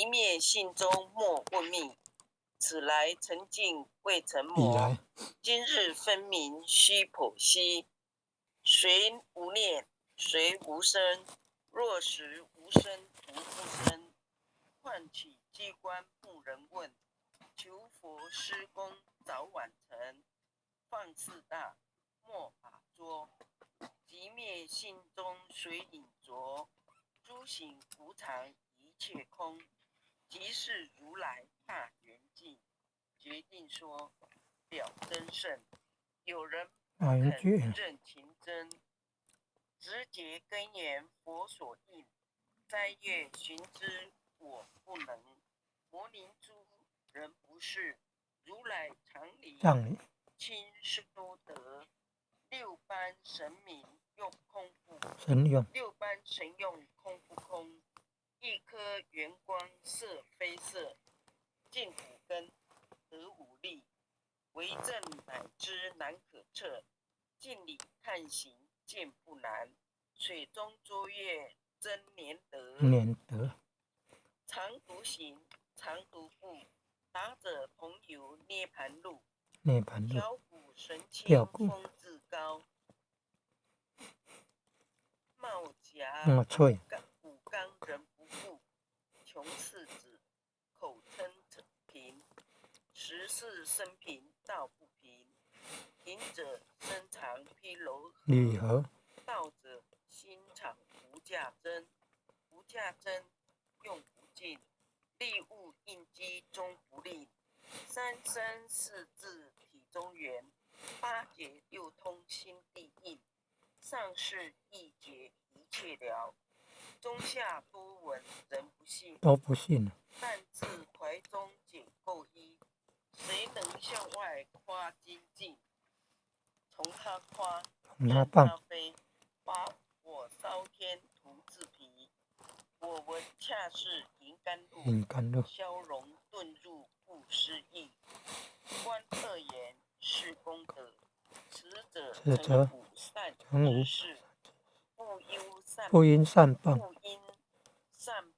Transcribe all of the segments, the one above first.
即灭性中莫问秘。此来沉静未成魔，今日分明须剖析。谁无念，谁无生？若实无生无不生。唤起机关不人问，求佛施功早晚成。放肆大，莫法捉。即灭性中随隐着，诸行无常一切空。即是如来大圆寂。决定说表真圣，有人不肯认情真，直节根言佛所应。斋月寻之我不能，摩尼珠人不是，如来常理亲收得。六般神明用空不六般神用空不空，一颗圆光色非色，尽五根得五力，为证乃知难可测。近理看行见不难，水中捉月真年得。常独行，常独步，达者同游涅盘路。调骨神清风自高，帽夹骨刚人不顾。穷次子，口称贫，实是生平道不平。贫者身长披楼河，道者心肠无价珍。无价珍，用不尽，利物应机终不利。三生四字体中圆，八节六通心地应。上士一节一切了，中下多闻人不信。但自怀中解垢衣，谁能向外夸精进？从他夸，任他飞，把火烧天徒自疲。我闻恰是银甘露，消融遁入不失意。观恶言是功德，此者成无善之事。不因善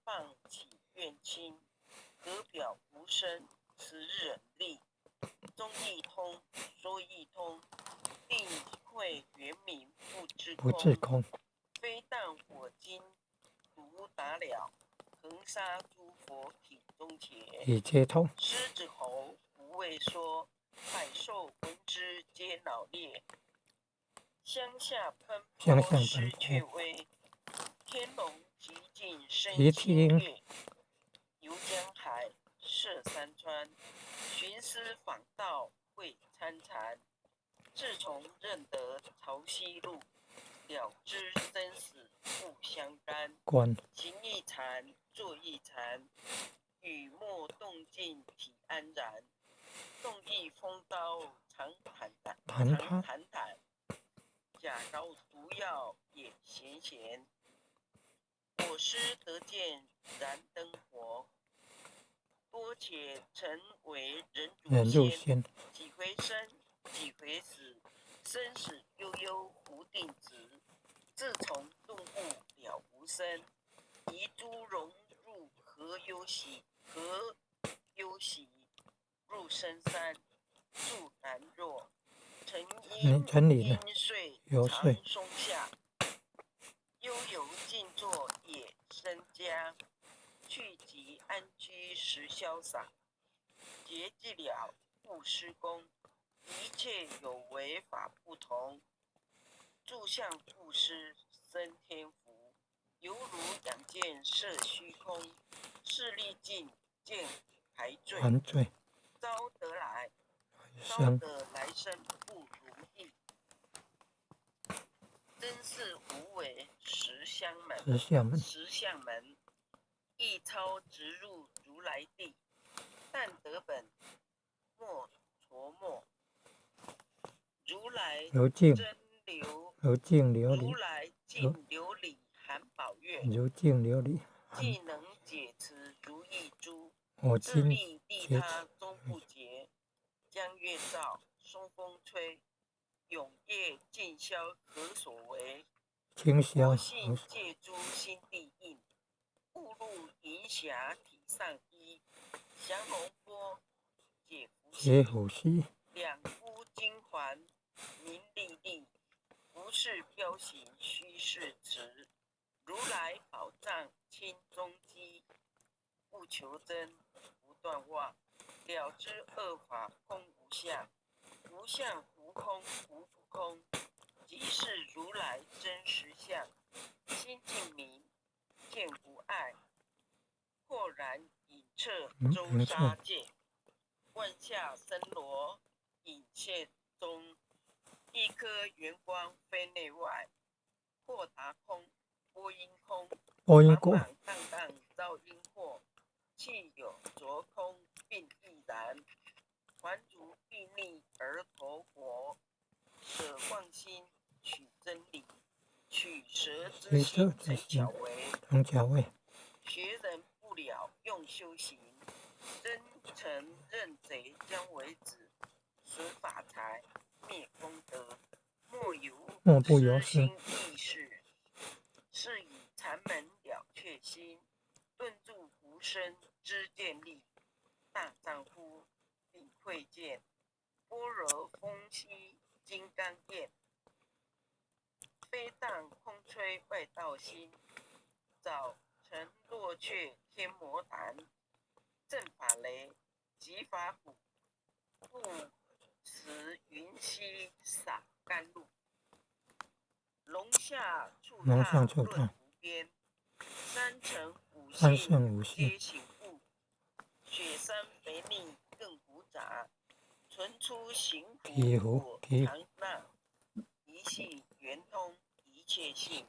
谤起怨亲，何表无声此忍力。中亦通，说亦通，定会圆明不知空。非但我今独达了，恒沙诸佛体中且通。狮子猴不畏说，百兽闻之皆脑裂。乡下喷泼失却威，天龙极尽生清月。游江海，涉山川，寻思访道会参禅。自从认得潮汐路，了知生死不相干。行一禅，坐一禅，雨墨动静体安然。动意风刀常坦，假膏毒药也咸咸。我师得见燃灯火，多且曾为人主仙。几回生，几回死，生死悠悠无定值。自从顿悟了无生，遗诸融入何忧喜？入深山，住难若。沉因睡长松下，悠游静坐也生家。去即安居时潇洒，节寂了不施功。一切有为法不同，住相布施生天福。犹如养剑射虚空，势力尽见还坠。招得来生不如意。真是无为十相门，一超直入如来地。但得本莫琢磨，如来真流，如来净琉璃含宝月。既能解持如意珠，自利利他终不竭。江月照，松风吹，永夜尽消何所为？佛性借诸心地应，误入云霞体上衣，降龙波，解伏羲。两夫金环，名历历。不是彪形虚是直，如来宝藏清中基。不求真，不断妄，了知恶法空无相。无相无空无不空，即是如来真实相。心净明，见无碍，豁然隐彻周沙界。万下森罗隐现中，一颗圆光非内外。豁达空，波音空，茫茫荡荡遭因惑。气有浊空并亦然，还如睥睨而投活。舍妄心取真理，取蛇之心成巧为。学人不了用修行，真诚认贼将为子。损法财，灭功德，莫不由心意识。是以禅门了却心，顿住无声知见力。大丈夫领会见，般若风息金刚焰。飞荡空吹外道心，早晨落却天魔坛。正法雷，即法鼓，不辞云溪洒甘露。龙下触踏论无边，三乘五性皆醒悟。雪山肥腻更胡杂，存出行苦果常纳。一系圆通一切性，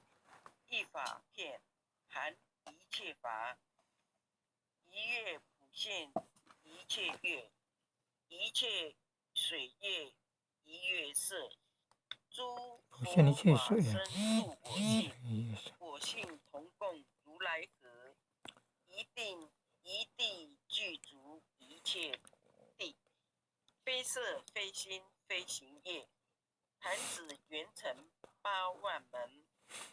一法片含一切法。一月普现一切月，一切水月一月色。诸佛法身度我性，我性同共如来合。一地具足一切地，非色非心非行业。坛子圆成8万门，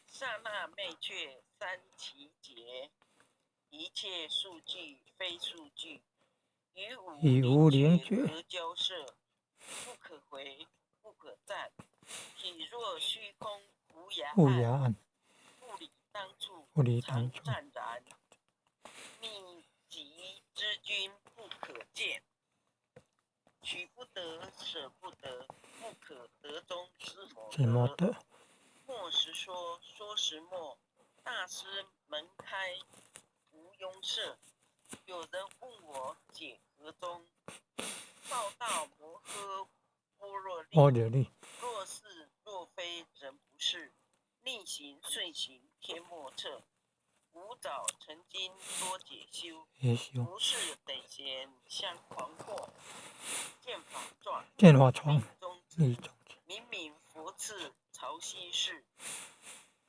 刹那昧却三奇劫。一切数据非数据，与无灵觉何交涉？不可回，不可暂。体若虚空无涯岸，不理当处常湛然。秘籍之君不可见，取不得，舍不得，不可得中之莫得。莫时说，说时默，大师门开无拥塞。有人问我解何中，报道摩诃般若力。若是若非人不是，逆行顺行天莫测。古早曾经多解修，不是等闲相狂惑。见法状，命中指，明明佛赐潮汐事。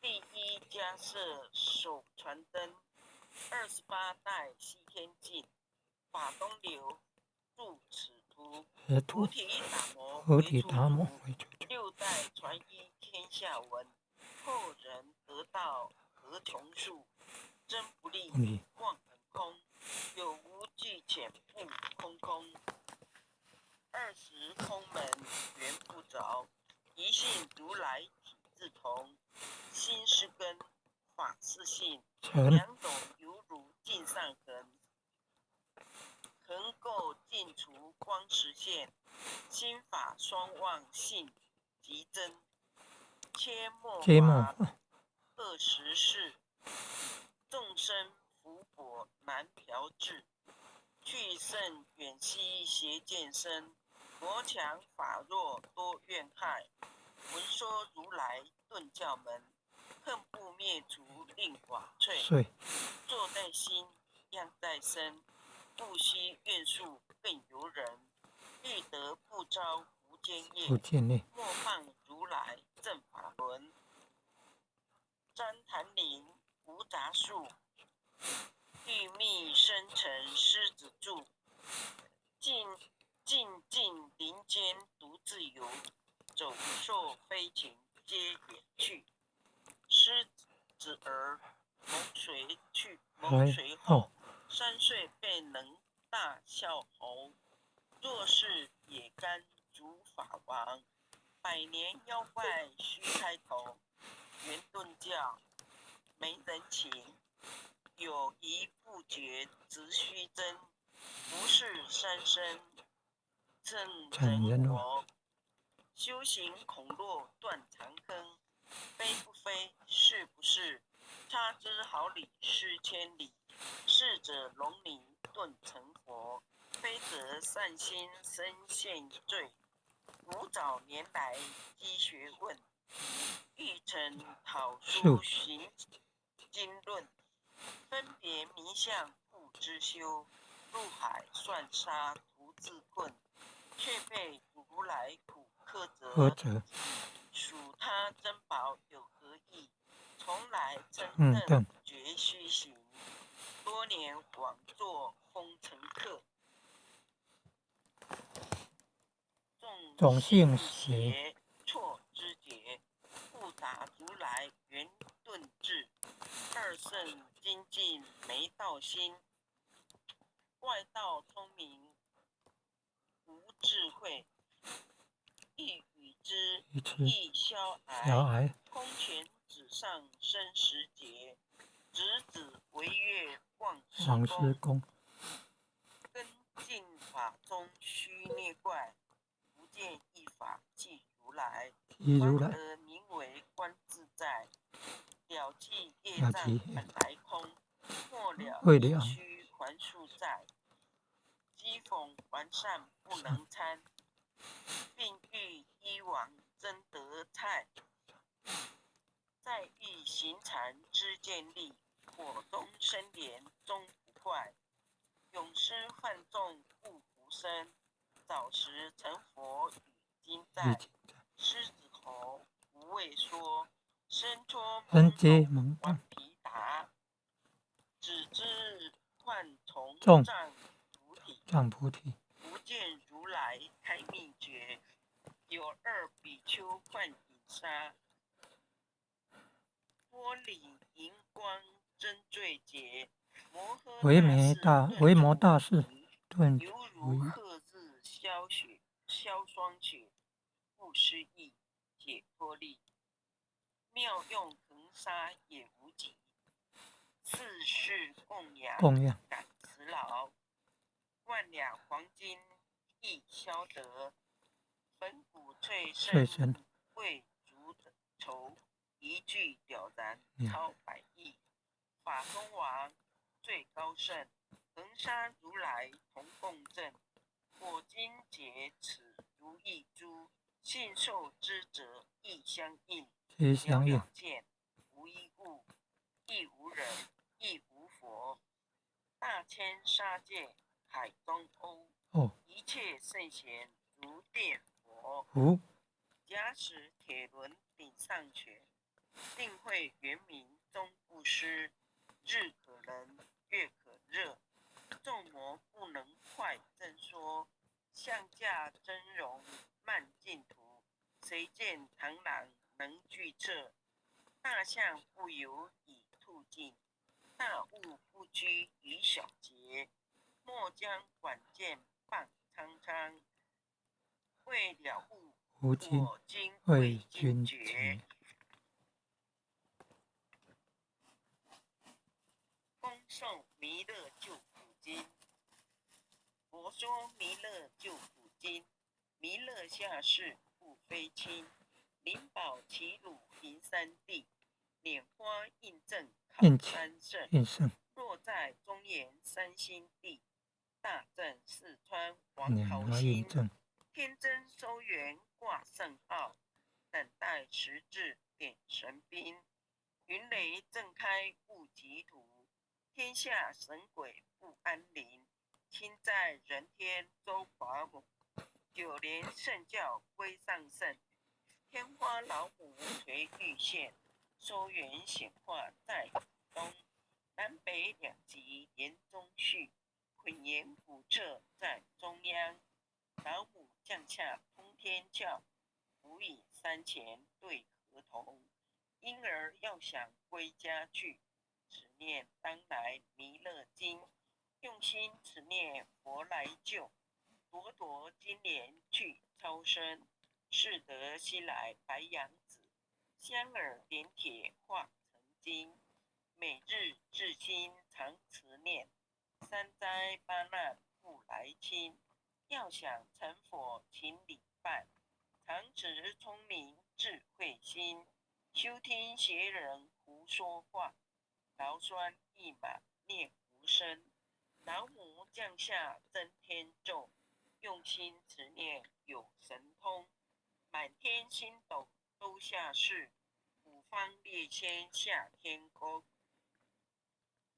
第一家设手传灯，28代西天镜。法东流住此图，菩提达摩为出处。6代传一天下闻，后人得道何穷数。真不立，妄很空，有无俱浅不空空。20空门缘不着，一性如来体自同。心是根，法是性，两种犹如镜上痕。横垢尽除光实现，心法双旺性极真。切莫华20世，众生福果难调制。去甚远兮邪见深，魔强法弱多怨害。闻说如来顿教门，恨不灭除令寡粹。坐在心，样在身，不惜怨数更尤人。欲得不招无间业，莫放如来正法轮。旃檀林无杂树，玉密生成狮子柱。静静林间独自游，走兽飞禽皆远去。狮子儿蒙随后，山岁能大笑侯，若是也甘主法王。百年妖怪须开头，圆顿教没人情。有疑不决直须争，不是三生正人我。修行恐落断肠坑，非不非，是不是？差之毫厘，失千里。是者龙泥顿成佛，非则善心生现罪。五早年来积学问，欲成讨书行经论。分别迷相不知修，入海算沙徒自困。却被如来苦苛责，数他珍宝有何益？从来称正绝须行，多年枉作风尘客。众性邪，错之节，不达如来圆顿智。二圣精进没道心，外道聪明无智慧。亦与之亦消癌，空前纸上生时节。直指惟越忘师公，根进法中须孽怪。不见一法即如来，观而名为观自在。了即业障本来空，末了应须还数债。讥讽还善不能参，并欲依往争得菜。再欲行禅知见力，火中生莲终不坏。永失犯众不服生，早时成佛与今在。狮子头无畏说，身戳蒙顽皮达。只知幻从障菩提，不见如来开秘诀。有二比丘幻影纱，玻璃荧光真罪劫。维摩大士顿犹如鹤日消霜雪，不失意解脱力。妙用恒沙也无极，四世供养感慈劳。万两黄金亦消得，粉骨翠身为足筹。一句了然超百亿。法中王最高圣，恒沙如来同共振。我今解此如意珠，信受之者亦相应。了了见，无一物，亦无人，亦无佛。大千沙界海中欧，一切圣贤如电佛。假使铁轮顶上旋，定会圆明终不失。日可冷，月可热，众魔不能快真说。象驾真容慢净土，谁见螳螂能拒彻？大象不游以兔尽，大物不拘于小节。莫将管见棒苍苍，未了悟我今为君觉。恭送弥勒救苦经。佛说弥勒救苦经，弥勒下世不非亲。灵宝齐鲁临三地，拈花印证考三圣。若在中原三星地，大正四川王考心。天真收元挂圣号，等待时至点神兵。云雷震开雾极土，天下神鬼不安宁。亲在人天周华母，九连圣教归上圣。天花老母垂玉线，收元显化在东。南北两极连中续，混言古彻在中央。老母降下通天教，辅以三钱对合同。因而要想归家去，只念当来弥勒经。用心持念佛来救，朵朵金莲去超生，适得西来白羊子，香耳点铁化成金，每日至心常持念，三灾八难不来侵，要想成佛请礼拜，常持聪明智慧心，休听邪人胡说话，劳酸一满念无声，老母降下真天咒，用心持念有神通，满天星斗都下世，五方列仙下天宫，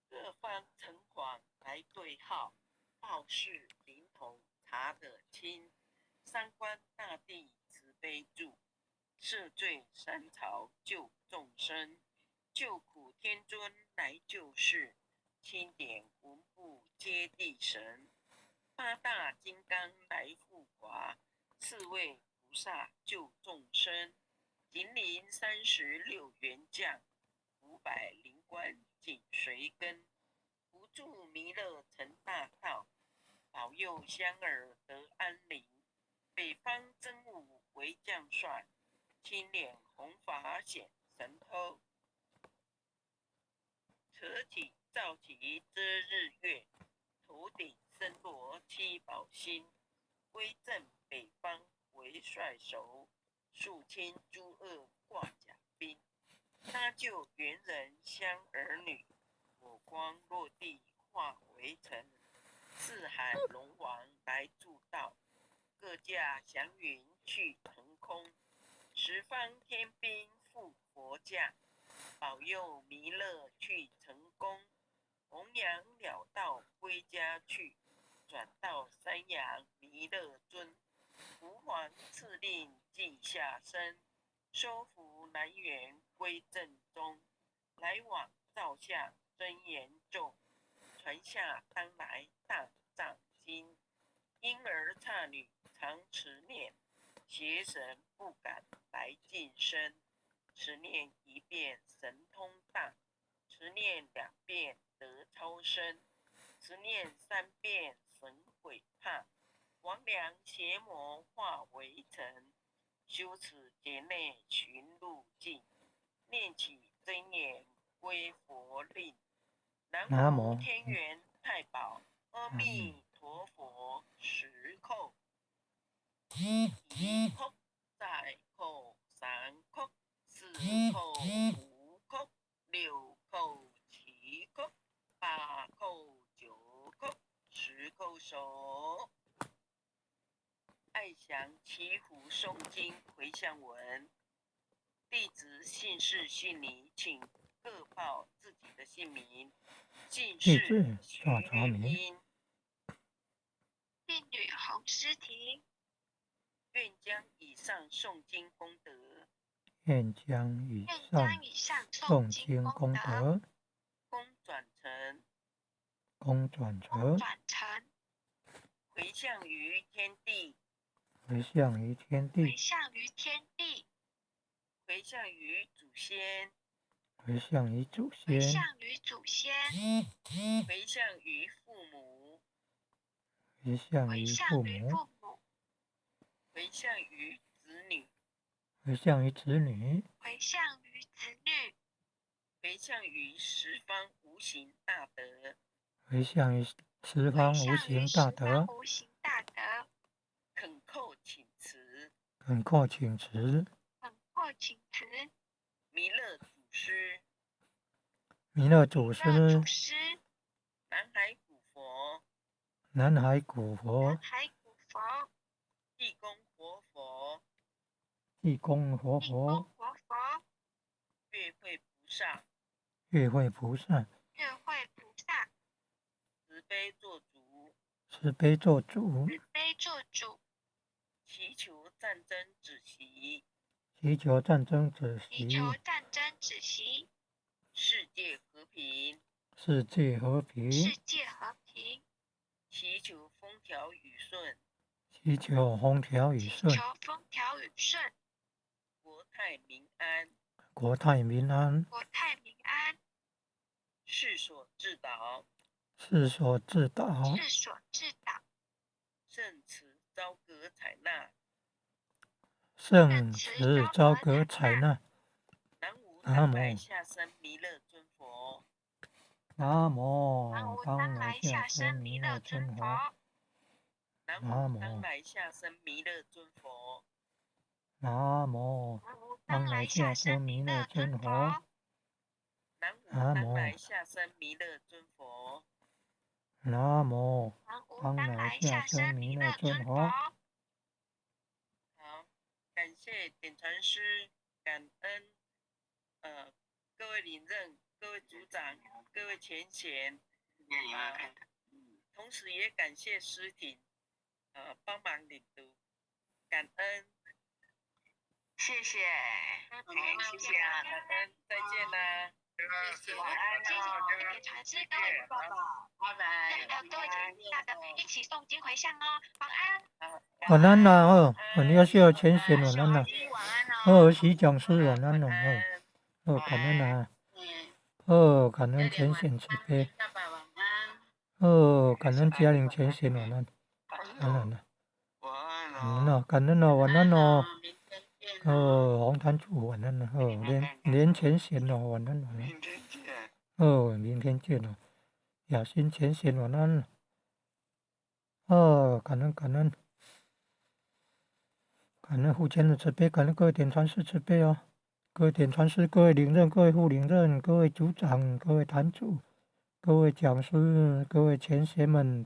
各方城隍来对号，报事灵童查得清，三官大帝慈悲助，赦罪三朝救众生，救苦天尊来救世，钦点文部接地神，八大金刚来护华，四位菩萨救众生，金陵36员将，500灵官紧随跟，不住弥勒成大道，保佑香儿得安宁。北方真武为将帅，青脸红发显神偷，扯起造起遮日月，头顶身罗七宝星，威震北方为帅首，肃清诸恶挂甲兵，搭救猿人香儿女，火光落地化为尘，四海龙王来助道，各驾祥云去腾空，十方天兵护佛驾，保佑弥勒去成功，弘扬了道归家去，转到山阳弥勒尊，吾皇赐令记下身，收服南辕归正宗，来往照相真言咒，传下当来大藏经，婴儿刹女常持念，邪神不敢来近身，持念一遍神通大，持念2遍得超生，持念3遍神悔怕，魍魉邪魔化为尘，修此劫内寻路径，念起真言归佛令。南无天元太保阿弥陀佛10叩，1叩再叩3叩4叩5叩6叩7叩8叩9叩10叩首。爱详祈福诵经回向文，弟子姓氏姓名，请各报自己的姓名。姓氏徐月英，婢女洪诗婷，愿将以上诵经功德，愿将以上诵经功德，功转成，回向于天地，回向于天地，回向于祖先，回向于祖先，回向于父母，回向于父母，回向于子女，回向于子女，回向于十方无形大德，回向于十方无形大德，恳叩请辞，恳叩请辞，弥勒祖师，弥勒祖师，南海古佛，南海古佛，地宫活佛，地宫活佛，月会菩萨，月会菩萨，慈悲做主，慈悲做主，祈求战争止息，祈求战争止息，世界和平，世界和平，祈求风调雨顺，祈求风调雨顺，国泰民安，国泰民安，世所至导，是所自导，圣慈昭格采纳，圣慈昭格采纳。南无南当来无下生弥勒尊佛，南无当来下生弥勒尊佛，南南无当无来下生弥勒尊佛，南无当来下生弥勒尊佛，南无南当来无下生弥勒尊佛，南无当来下生弥勒尊佛。好，感谢点传师，感恩各位领任、各位组长、各位前贤，同时也感谢师庭帮忙领读，感恩，谢谢，谢谢啊，感恩，再见啦，晚安哦，点传师各位爸爸，拜拜，各位大的一起诵经回向哦，晚安。晚安啦，你要需要前贤晚安啦，徐讲师晚安啦，感恩啦，感恩前贤慈悲，感恩嘉玲前贤晚安，晚安啦，感恩啦，晚安哦，红坛主晚安啦，连前贤哦，晚安晚安，明天见哦，雅欣前贤晚安，感恩感恩。感恩护前的慈悲，感恩各位点传师慈悲哦，各位点传师、各位领任、各位副领任、各位组长、各位坛主、各位讲师、各位前贤们，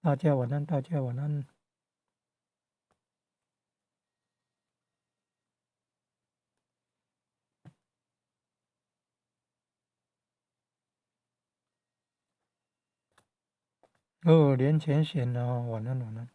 大家晚安，大家晚安。连前贤啊，晚安晚安。